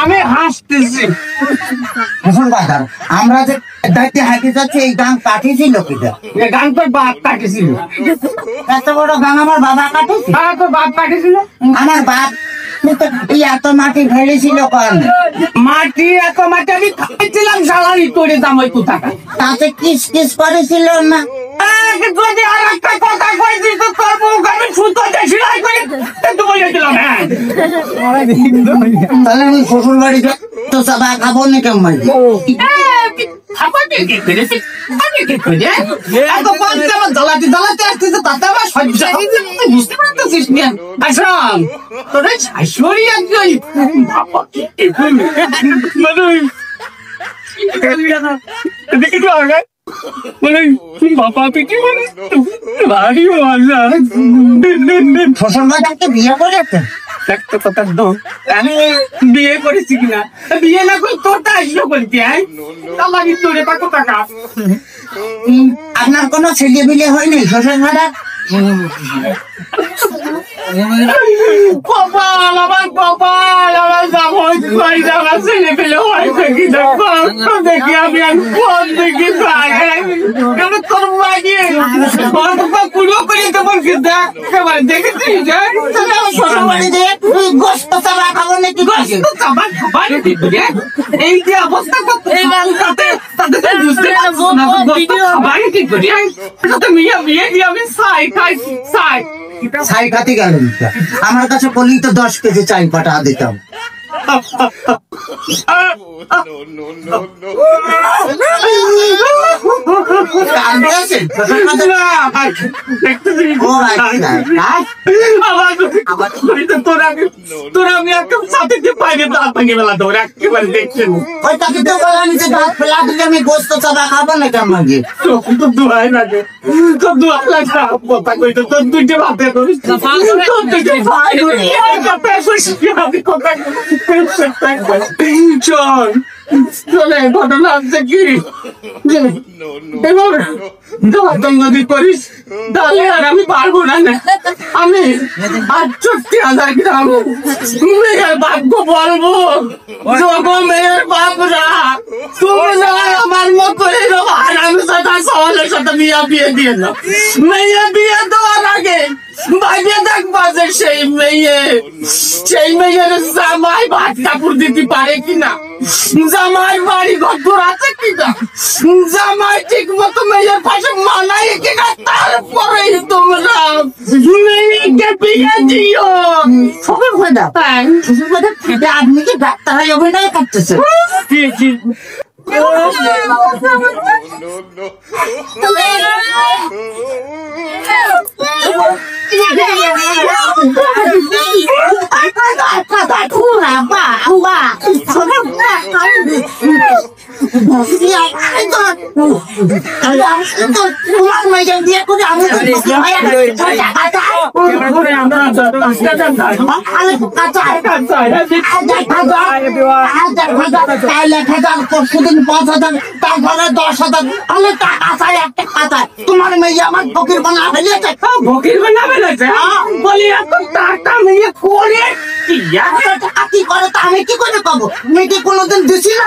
আমি হাসতেছি। আমরা যে দায়িত্বে হাঁটতে যাচ্ছি, এই গান কাটিয়েছিল কিটা? এই গান তোর বাপ কাটিয়েছিল। এত বড় গান আমার বাবা কাটিয়েছিল? হ্যাঁ, তোর বাপ কাটিয়েছিল। আমার বাপ এত মাটি ফেলেছিল কারণ মাটি এত মাটি আমি খাইছিলাম সালারি করে দাম ওই কোথাকা তাতে কিস কিস করেছিল না। যদি আর একটা কথা কয়েছি তো তোর মুখ আমি সুতো সেলাই করে বলেছিলাম। হ্যাঁ, তাহলে আমি শ্বশুর বাড়ি তো চাবা খাবো না কেমন বুঝতে পারতেছিস না? বিয়ে করেছে আমি বিয়ে করেছি কিনা বিয়ে না করে তোরটা আসলো বলতে তোরে কত টাকা আপনার কোনো ছেলে বিলে হয়নি শ্বশুর ঘরে? কপাল আমার কপাল আমার আমার ছেলে পেলে হয়তো কি দেখি আমি কোন দেখি তোর লাগিয়ে পুরো করে তোমার দেখেছি শ্বশুর বাড়িতে গোস্ত চাবা খাবো নাকি? গোস্ত চাবা খাবার এই যে অবস্থা তাদের বুঝতে পারবো না খাবার কি করি মিয়া বিয়ে দিয়ে আমি ছাই খাতে গেল। আমার কাছে বলি তো 10 কেজি চাই পাঠা দিতাম। তোরা আমি একদম সাথে পাইনি তো আপনাকে বেলা তোর একেবারে দেখছেন ওই তাকে তো বলা নিচে দাঁত ফেলা দিলে আমি গোস্ত চাবা খাবো না কেমন তো দোয়াই লাগে তো দোয়া লাগে কথা কইতো তোর দুইটা ভাতে ধরিস চল চলে ঘটনা হচ্ছে কি নদী করিস তাহলে আর আমি পারবো না। আমি 68,000 গ্রাম মেয়ের ভাগ্য বলবো মেয়ের বাপরা তুমি না আমার মতো এরকম আরামের সাথে সওয়ালের সাথে বিয়ে দিয়ে দাও। মেয়ে বিয়ে দেওয়ার আগে বাইরে দেখবা যে সেই মেয়ের জামাই ভাত কাপড় দিতে পারে কিনা, জামাই বাড়ি ঘর আছে কিনা, জামাই ঠিক মতো মেয়ের পাশে মানাই কিনা, তারপরে তোমরা মেয়েকে বিয়ে দিও। শ্বশুর কথা শ্বশুর কথা খেতে আপনি কি ডাক্তার অভিনয় করতেছে? তারপরে 10,000 টাকা চাই একটা খাতায়। তোমার মেয়ে আমার ফকির বানা ফেলেছে। ফকির বানা ফেলেছে বলি এত টাকা মেয়ে করে কি করে তা আমি কি করে পাবো? মেয়েকে কোনোদিন দিছি না।